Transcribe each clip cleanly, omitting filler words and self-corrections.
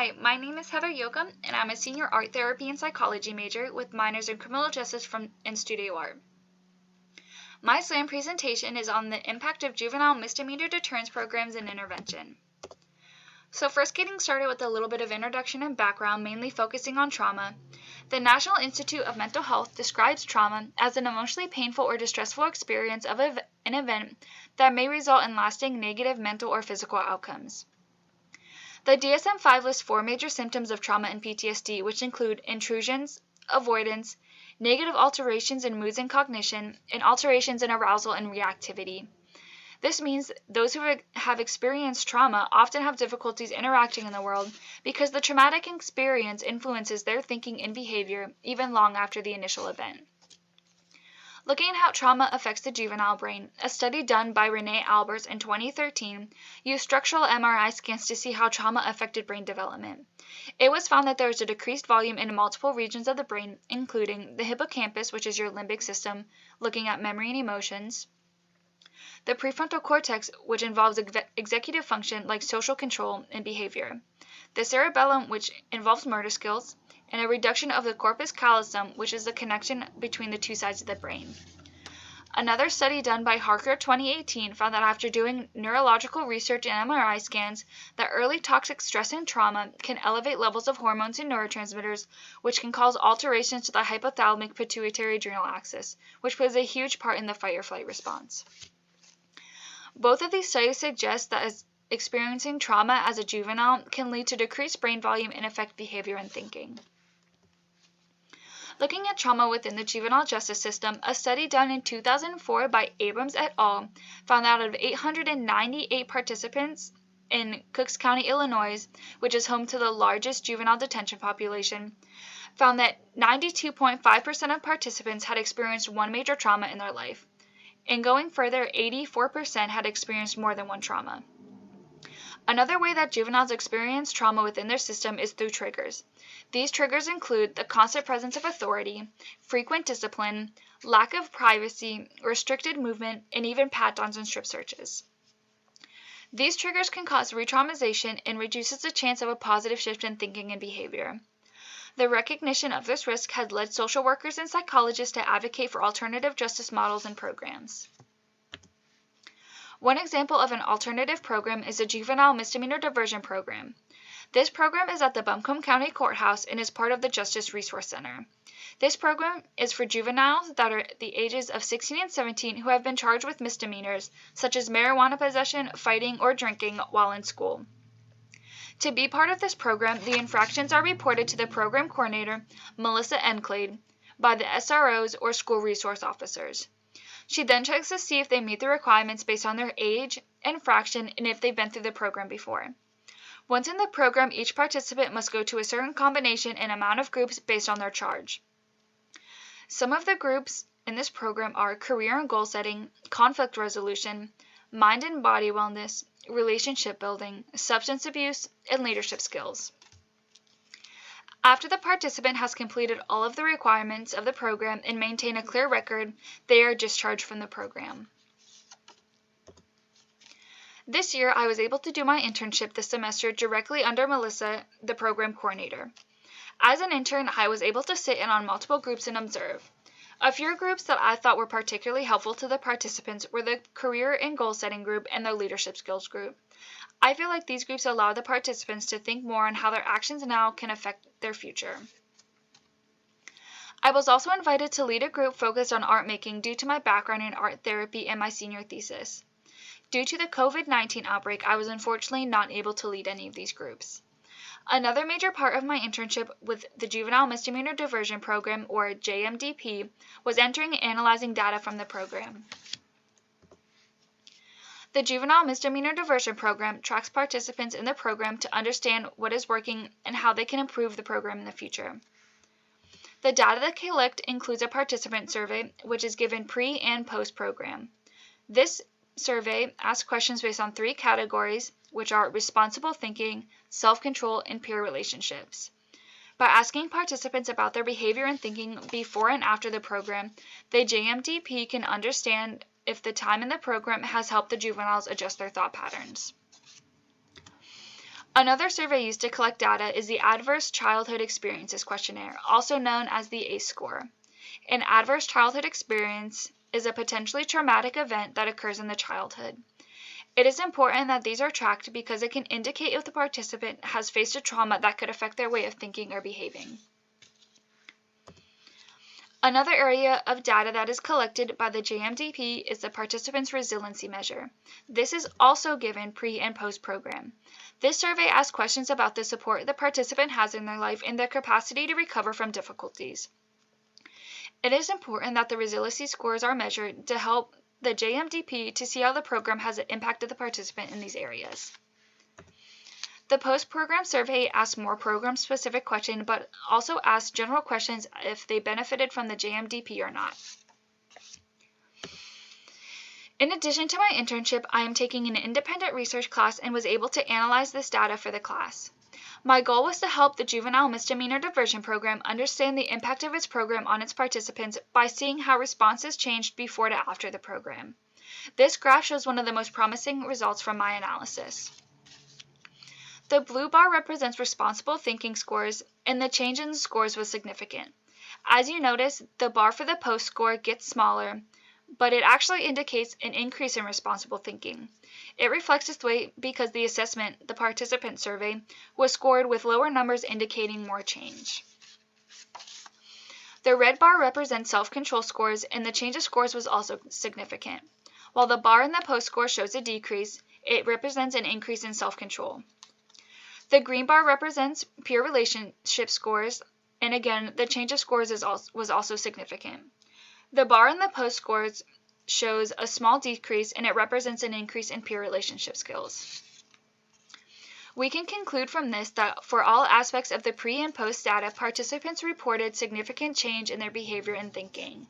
Hi, my name is Heather Yochim, and I'm a senior art therapy and psychology major with minors in criminal justice and studio art. My SLAM presentation is on the impact of juvenile misdemeanor deterrence programs and intervention. So first getting started with a little bit of introduction and background, mainly focusing on trauma. The National Institute of Mental Health describes trauma as an emotionally painful or distressful experience of an event that may result in lasting negative mental or physical outcomes. The DSM-5 lists 4 major symptoms of trauma and PTSD, which include intrusions, avoidance, negative alterations in moods and cognition, and alterations in arousal and reactivity. This means those who have experienced trauma often have difficulties interacting in the world because the traumatic experience influences their thinking and behavior even long after the initial event. Looking at how trauma affects the juvenile brain, a study done by Renee Albers in 2013 used structural MRI scans to see how trauma affected brain development. It was found that there is a decreased volume in multiple regions of the brain, including the hippocampus, which is your limbic system, looking at memory and emotions, the prefrontal cortex, which involves executive function like social control and behavior, the cerebellum, which involves motor skills, and a reduction of the corpus callosum, which is the connection between the two sides of the brain. Another study done by Harker 2018 found that after doing neurological research and MRI scans, that early toxic stress and trauma can elevate levels of hormones and neurotransmitters, which can cause alterations to the hypothalamic pituitary adrenal axis, which plays a huge part in the fight or flight response. Both of these studies suggest that experiencing trauma as a juvenile can lead to decreased brain volume and affect behavior and thinking. Looking at trauma within the juvenile justice system, a study done in 2004 by Abrams et al. Found that out of 898 participants in Cook County, Illinois, which is home to the largest juvenile detention population, found that 92.5% of participants had experienced one major trauma in their life. And going further, 84% had experienced more than one trauma. Another way that juveniles experience trauma within their system is through triggers. These triggers include the constant presence of authority, frequent discipline, lack of privacy, restricted movement, and even pat-downs and strip searches. These triggers can cause re-traumatization and reduces the chance of a positive shift in thinking and behavior. The recognition of this risk has led social workers and psychologists to advocate for alternative justice models and programs. One example of an alternative program is the Juvenile Misdemeanor Diversion Program. This program is at the Buncombe County courthouse and is part of the Justice Resource Center. This program is for juveniles that are the ages of 16 and 17 who have been charged with misdemeanors, such as marijuana possession, fighting, or drinking while in school. To be part of this program, the infractions are reported to the program coordinator, Melissa Enclade, by the SROs or school resource officers. She then checks to see if they meet the requirements based on their age, infraction, and if they've been through the program before. Once in the program, each participant must go to a certain combination and amount of groups based on their charge. Some of the groups in this program are career and goal setting, conflict resolution, mind and body wellness, relationship building, substance abuse, and leadership skills. After the participant has completed all of the requirements of the program and maintain a clear record, they are discharged from the program. This year, I was able to do my internship this semester directly under Melissa, the program coordinator. As an intern, I was able to sit in on multiple groups and observe. A few groups that I thought were particularly helpful to the participants were the career and goal setting group and the leadership skills group. I feel like these groups allow the participants to think more on how their actions now can affect their future. I was also invited to lead a group focused on art making due to my background in art therapy and my senior thesis. Due to the COVID-19 outbreak, I was unfortunately not able to lead any of these groups. Another major part of my internship with the Juvenile Misdemeanor Diversion Program, or JMDP, was entering and analyzing data from the program. The Juvenile Misdemeanor Diversion Program tracks participants in the program to understand what is working and how they can improve the program in the future. The data they collect includes a participant survey, which is given pre- and post-program. This survey asks questions based on 3 categories, which are responsible thinking, self-control, and peer relationships. By asking participants about their behavior and thinking before and after the program, the JMDP can understand if the time in the program has helped the juveniles adjust their thought patterns. Another survey used to collect data is the Adverse Childhood Experiences Questionnaire, also known as the ACE score. An adverse childhood experience is a potentially traumatic event that occurs in the childhood. It is important that these are tracked because it can indicate if the participant has faced a trauma that could affect their way of thinking or behaving. Another area of data that is collected by the JMDP is the participant's resiliency measure. This is also given pre- and post-program. This survey asks questions about the support the participant has in their life and their capacity to recover from difficulties. It is important that the resiliency scores are measured to help the JMDP to see how the program has impacted the participant in these areas. The post-program survey asks more program-specific questions, but also asks general questions if they benefited from the JMDP or not. In addition to my internship, I am taking an independent research class and was able to analyze this data for the class. My goal was to help the Juvenile Misdemeanor Diversion Program understand the impact of its program on its participants by seeing how responses changed before to after the program. This graph shows one of the most promising results from my analysis. The blue bar represents responsible thinking scores, and the change in the scores was significant. As you notice, the bar for the post score gets smaller, but it actually indicates an increase in responsible thinking. It reflects this way because the assessment, the participant survey, was scored with lower numbers indicating more change. The red bar represents self-control scores, and the change of scores was also significant. While the bar in the post score shows a decrease, it represents an increase in self-control. The green bar represents peer relationship scores, and again, the change of scores was also significant. The bar in the post scores shows a small decrease, and it represents an increase in peer relationship skills. We can conclude from this that for all aspects of the pre and post data, participants reported significant change in their behavior and thinking.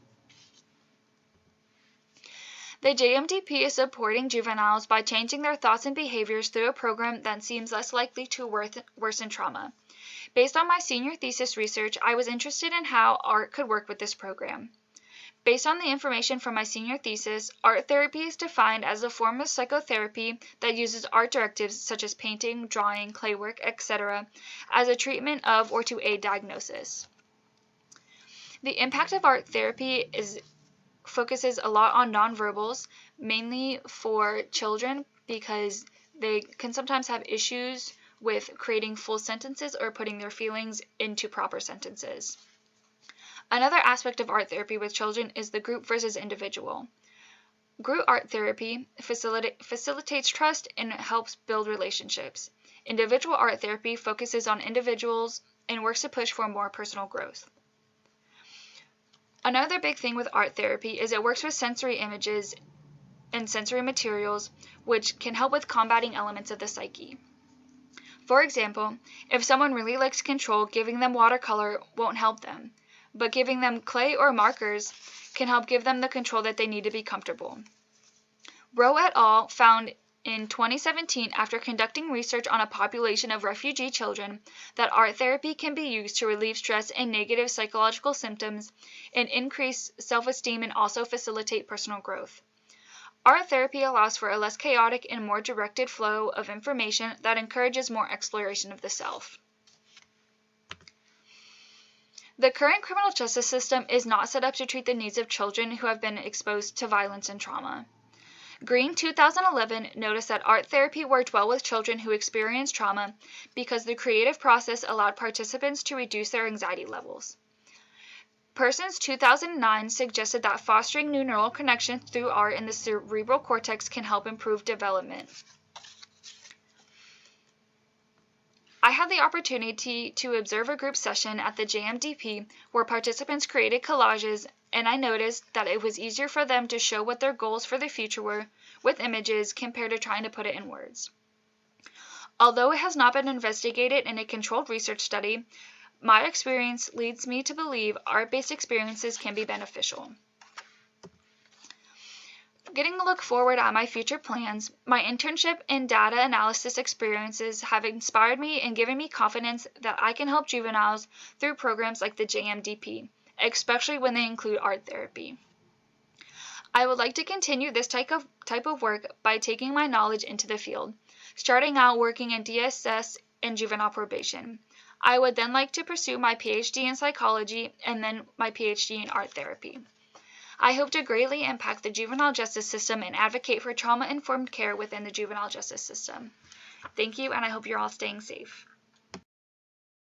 The JMDP is supporting juveniles by changing their thoughts and behaviors through a program that seems less likely to worsen trauma. Based on my senior thesis research, I was interested in how art could work with this program. Based on the information from my senior thesis, art therapy is defined as a form of psychotherapy that uses art directives such as painting, drawing, clay work, etc. as a treatment of or to aid diagnosis. The impact of art therapy focuses a lot on nonverbals, mainly for children because they can sometimes have issues with creating full sentences or putting their feelings into proper sentences. Another aspect of art therapy with children is the group versus individual. Group art therapy facilitates trust and helps build relationships. Individual art therapy focuses on individuals and works to push for more personal growth. Another big thing with art therapy is it works with sensory images and sensory materials, which can help with combating elements of the psyche. For example, if someone really likes control, giving them watercolor won't help them, but giving them clay or markers can help give them the control that they need to be comfortable. Rowe et al. Found in 2017, after conducting research on a population of refugee children, that art therapy can be used to relieve stress and negative psychological symptoms and increase self-esteem and also facilitate personal growth. Art therapy allows for a less chaotic and more directed flow of information that encourages more exploration of the self. The current criminal justice system is not set up to treat the needs of children who have been exposed to violence and trauma. Green 2011 noticed that art therapy worked well with children who experienced trauma because the creative process allowed participants to reduce their anxiety levels. Persons 2009 suggested that fostering new neural connections through art in the cerebral cortex can help improve development. I had the opportunity to observe a group session at the JMDP where participants created collages, and I noticed that it was easier for them to show what their goals for the future were with images compared to trying to put it in words. Although it has not been investigated in a controlled research study, my experience leads me to believe art-based experiences can be beneficial. Getting a look forward at my future plans, my internship and data analysis experiences have inspired me and given me confidence that I can help juveniles through programs like the JMDP, especially when they include art therapy. I would like to continue this type of work by taking my knowledge into the field. starting out working in DSS and juvenile probation. I would then like to pursue my PhD in psychology and then my PhD in art therapy. I hope to greatly impact the juvenile justice system and advocate for trauma-informed care within the juvenile justice system. Thank you, and I hope you're all staying safe.